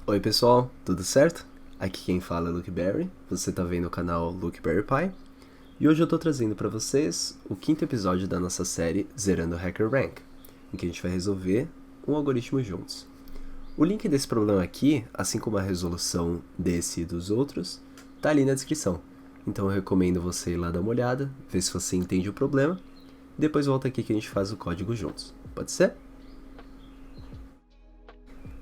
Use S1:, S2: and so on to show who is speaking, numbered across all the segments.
S1: Oi pessoal, tudo certo? Aqui quem fala é Luke Berry, você tá vendo o canal Luke Berry Pie, e hoje eu tô trazendo pra vocês o quinto episódio da nossa série Zerando Hacker Rank, em que a gente vai resolver um algoritmo juntos. O link desse problema aqui, assim como a resolução desse e dos outros, tá ali na descrição, então eu recomendo você ir lá dar uma olhada, ver se você entende o problema, e depois volta aqui que a gente faz o código juntos, pode ser?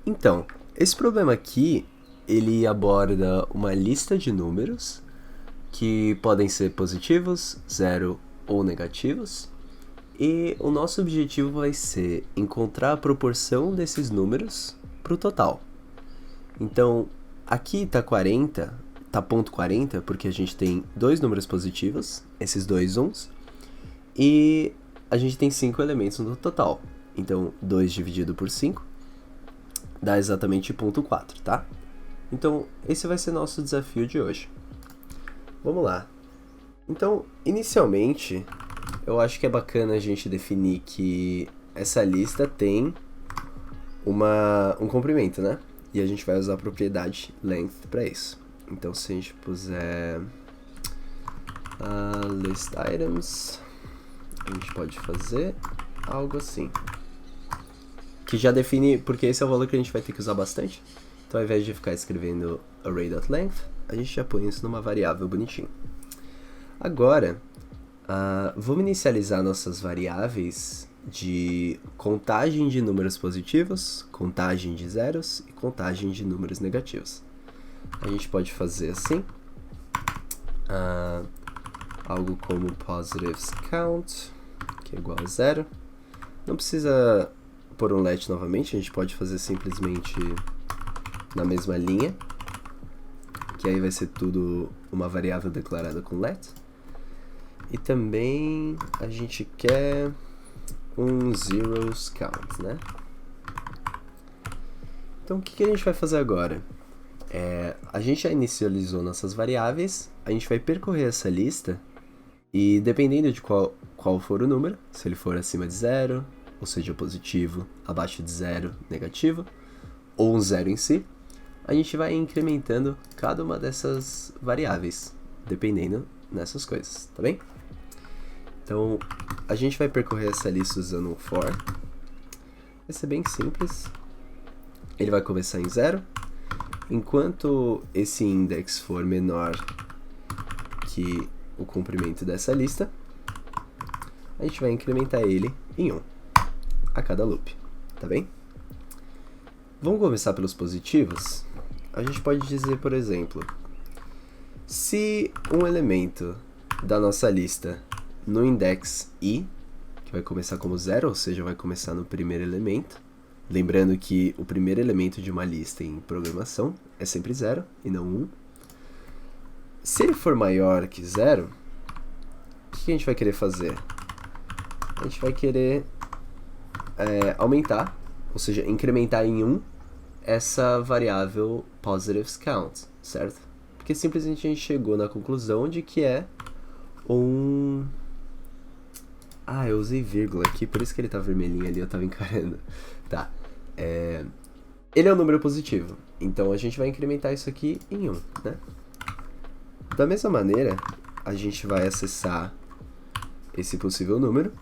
S1: Então, esse problema aqui, ele aborda uma lista de números que podem ser positivos, zero ou negativos, e o nosso objetivo vai ser encontrar a proporção desses números para o total. Então, aqui tá 40, tá ponto 40, porque a gente tem dois números positivos, esses dois uns, e a gente tem 5 elementos no total. Então, 2 dividido por 5 dá exatamente 0,4, tá? Então, esse vai ser nosso desafio de hoje. Vamos lá. Então, inicialmente, eu acho que é bacana a gente definir que essa lista tem um comprimento, né? E a gente vai usar a propriedade length para isso. Então, se a gente puser list items, a gente pode fazer algo assim. Que já define, porque esse é o valor que a gente vai ter que usar bastante. Então, ao invés de ficar escrevendo array.length, a gente já põe isso numa variável bonitinho. Agora, vamos inicializar nossas variáveis de contagem de números positivos, contagem de zeros e contagem de números negativos. A gente pode fazer assim, algo como positives count, que é igual a 0. Não precisa por um let novamente, a gente pode fazer simplesmente na mesma linha, que aí vai ser tudo uma variável declarada com let. E também a gente quer um zeros count, né? Então o que a gente vai fazer agora? A gente já inicializou nossas variáveis, a gente vai percorrer essa lista e dependendo de qual for o número, se ele for acima de 0, ou seja, positivo, abaixo de 0, negativo, ou um zero em si, a gente vai incrementando cada uma dessas variáveis, dependendo dessas coisas, tá bem? Então, a gente vai percorrer essa lista usando um for. Vai ser bem simples. Ele vai começar em 0. Enquanto esse index for menor que o comprimento dessa lista, a gente vai incrementar ele em 1 a cada loop, tá bem? Vamos começar pelos positivos? A gente pode dizer, por exemplo, se um elemento da nossa lista no index i, que vai começar como 0, ou seja, vai começar no primeiro elemento, lembrando que o primeiro elemento de uma lista em programação é sempre 0 e não 1. Se ele for maior que 0, o que a gente vai querer fazer? A gente vai querer aumentar, ou seja, incrementar em 1 essa variável positives count, certo? Porque simplesmente a gente chegou na conclusão de que é um... eu usei vírgula aqui, por isso que ele tá vermelhinho ali, eu tava encarando. Tá. Ele é um número positivo, então a gente vai incrementar isso aqui em 1, né? Da mesma maneira, a gente vai acessar esse possível número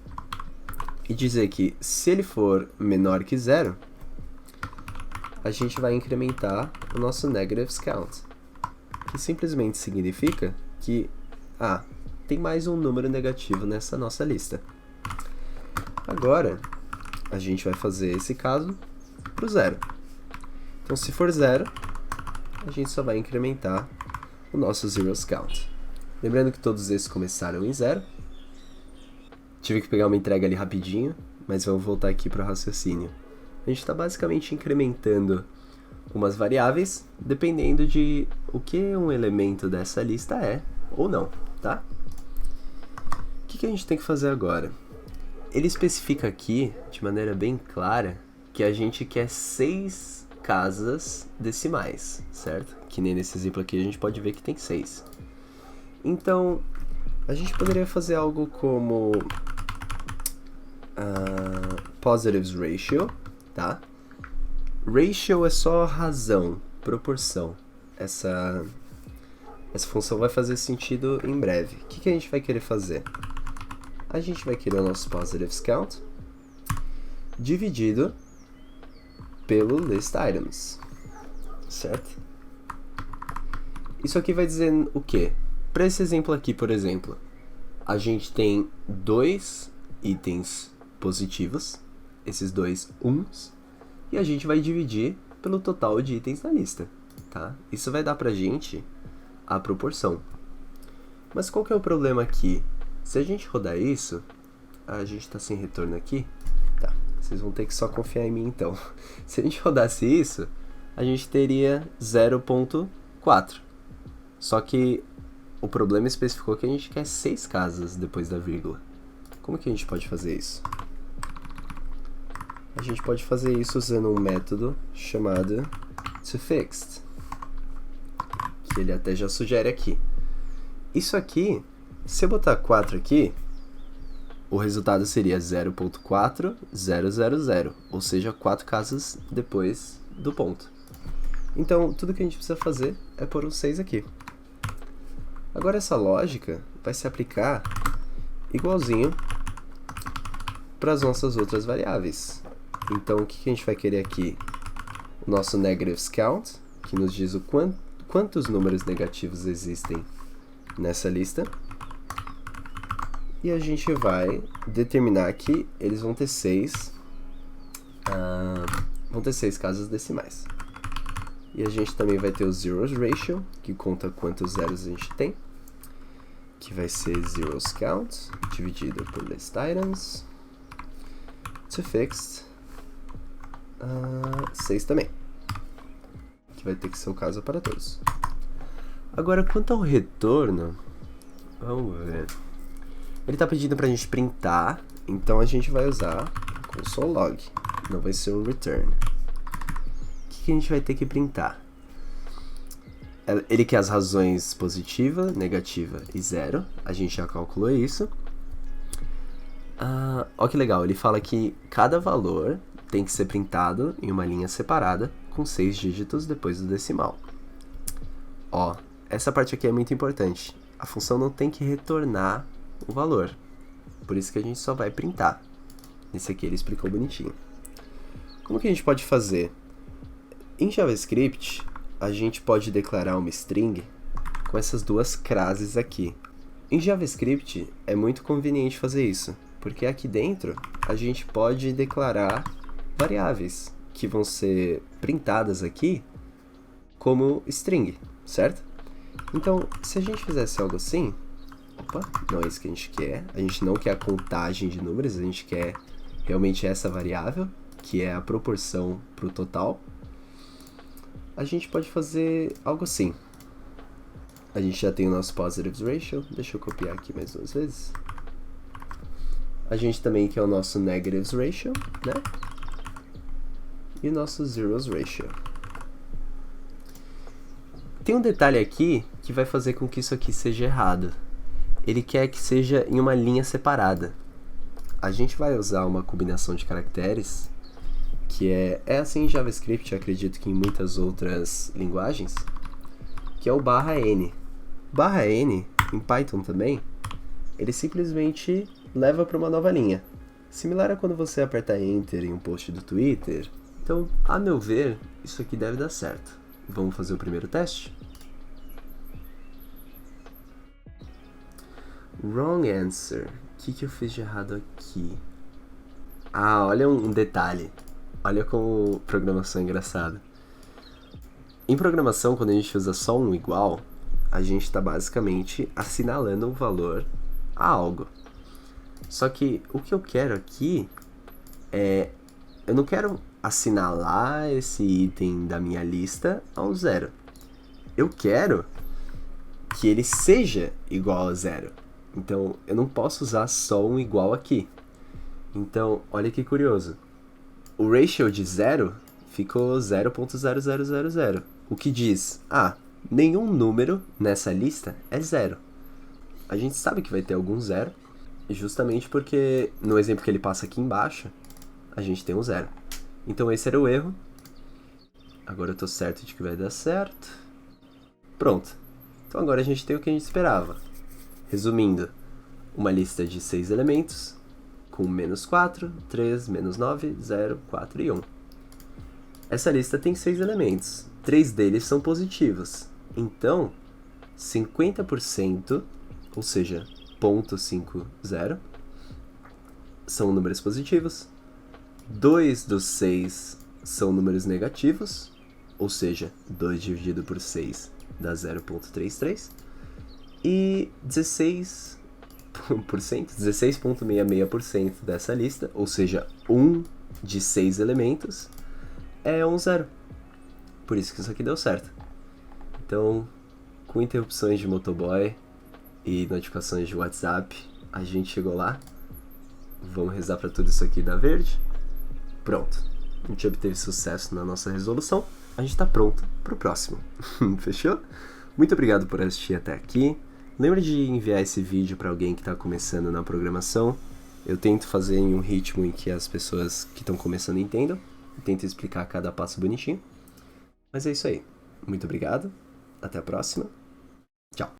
S1: e dizer que se ele for menor que 0, a gente vai incrementar o nosso negatives count, que simplesmente significa que tem mais um número negativo nessa nossa lista. Agora, a gente vai fazer esse caso para o 0. Então, se for 0, a gente só vai incrementar o nosso zeros count. Lembrando que todos esses começaram em 0. Tive que pegar uma entrega ali rapidinho, mas vamos voltar aqui para o raciocínio. A gente está basicamente incrementando umas variáveis, dependendo de o que um elemento dessa lista é ou não, tá? O que a gente tem que fazer agora? Ele especifica aqui, de maneira bem clara, que a gente quer 6 casas decimais, certo? Que nem nesse exemplo aqui a gente pode ver que tem 6. Então, a gente poderia fazer algo como positives ratio, tá? Ratio é só razão, proporção. Essa função vai fazer sentido em breve. O que a gente vai querer fazer? A gente vai querer o nosso positives count dividido pelo list items, certo? Isso aqui vai dizer o quê? Para esse exemplo aqui, por exemplo, a gente tem 2 itens positivos, esses 2 uns, e a gente vai dividir pelo total de itens na lista, tá? Isso vai dar pra gente a proporção. Mas qual que é o problema aqui? Se a gente rodar isso, a gente tá sem retorno aqui, tá? Vocês vão ter que só confiar em mim então. Se a gente rodasse isso, a gente teria 0.4. Só que o problema especificou que a gente quer 6 casas depois da vírgula. Como que a gente pode fazer isso? A gente pode fazer isso usando um método chamado toFixed, que ele até já sugere aqui. Isso aqui, se eu botar 4 aqui, o resultado seria 0.4000, ou seja, 4 casas depois do ponto. Então, tudo que a gente precisa fazer é pôr um 6 aqui. Agora, essa lógica vai se aplicar igualzinho para as nossas outras variáveis. Então, o que a gente vai querer aqui? O nosso negatives count, que nos diz quantos números negativos existem nessa lista. E a gente vai determinar que eles vão ter 6 casas decimais. E a gente também vai ter o zeros ratio, que conta quantos zeros a gente tem, que vai ser zeros count, dividido por list items, toFixed, 6 também, que vai ter que ser o caso para todos. Agora, quanto ao retorno, vamos ver. Ele está pedindo para a gente printar, então a gente vai usar console log, não vai ser um return. O que a gente vai ter que printar? Ele quer as razões positiva, negativa e 0, a gente já calculou isso. Olha que legal, ele fala que cada valor tem que ser printado em uma linha separada com 6 dígitos depois do decimal. Essa parte aqui é muito importante. A função não tem que retornar o valor, por isso que a gente só vai printar. Esse aqui ele explicou bonitinho. Como que a gente pode fazer? Em JavaScript, a gente pode declarar uma string com essas duas classes aqui. Em JavaScript é muito conveniente fazer isso, porque aqui dentro a gente pode declarar variáveis que vão ser printadas aqui como string, certo? Então, se a gente fizesse algo assim, não é isso que a gente não quer a contagem de números, a gente quer realmente essa variável, que é a proporção para o total. A gente pode fazer algo assim. A gente já tem o nosso positives ratio, deixa eu copiar aqui mais 2 vezes. A gente também quer o nosso negatives ratio, né? E o nosso zeros ratio. Tem um detalhe aqui que vai fazer com que isso aqui seja errado. Ele quer que seja em uma linha separada. A gente vai usar uma combinação de caracteres que é assim em JavaScript, acredito que em muitas outras linguagens, que é o /n. /n, em Python também, ele simplesmente leva para uma nova linha. Similar a quando você aperta Enter em um post do Twitter. Então, a meu ver, isso aqui deve dar certo. Vamos fazer o primeiro teste? Wrong answer. O que eu fiz de errado aqui? Olha um detalhe. Olha como programação é engraçada. Em programação, quando a gente usa só um igual, a gente está basicamente assinalando um valor a algo. Só que o que eu quero aqui é... Eu não quero assinalar esse item da minha lista a um 0. Eu quero que ele seja igual a 0. Então, eu não posso usar só um igual aqui. Então, olha que curioso. O ratio de 0 ficou 0.0000. O que diz, nenhum número nessa lista é 0. A gente sabe que vai ter algum 0, justamente porque no exemplo que ele passa aqui embaixo, a gente tem um 0. Então esse era o erro. Agora eu tô certo de que vai dar certo. Pronto. Então agora a gente tem o que a gente esperava. Resumindo, uma lista de 6 elementos, com menos 4, 3, menos 9, 0, 4 e 1. Essa lista tem 6 elementos. 3 deles são positivos. Então, 50%, ou seja, 0,50, são números positivos. 2 dos 6 são números negativos, ou seja, 2 dividido por 6 dá 0,33. E 16,66% dessa lista, ou seja, 1 de 6 elementos, é um 0. Por isso que isso aqui deu certo. Então, com interrupções de motoboy e notificações de WhatsApp, a gente chegou lá. Vamos rezar para tudo isso aqui dar verde. Pronto. A gente obteve sucesso na nossa resolução. A gente está pronto para o próximo. Fechou? Muito obrigado por assistir até aqui. Lembra de enviar esse vídeo para alguém que está começando na programação. Eu tento fazer em um ritmo em que as pessoas que estão começando entendam. Eu tento explicar cada passo bonitinho. Mas é isso aí. Muito obrigado. Até a próxima. Tchau.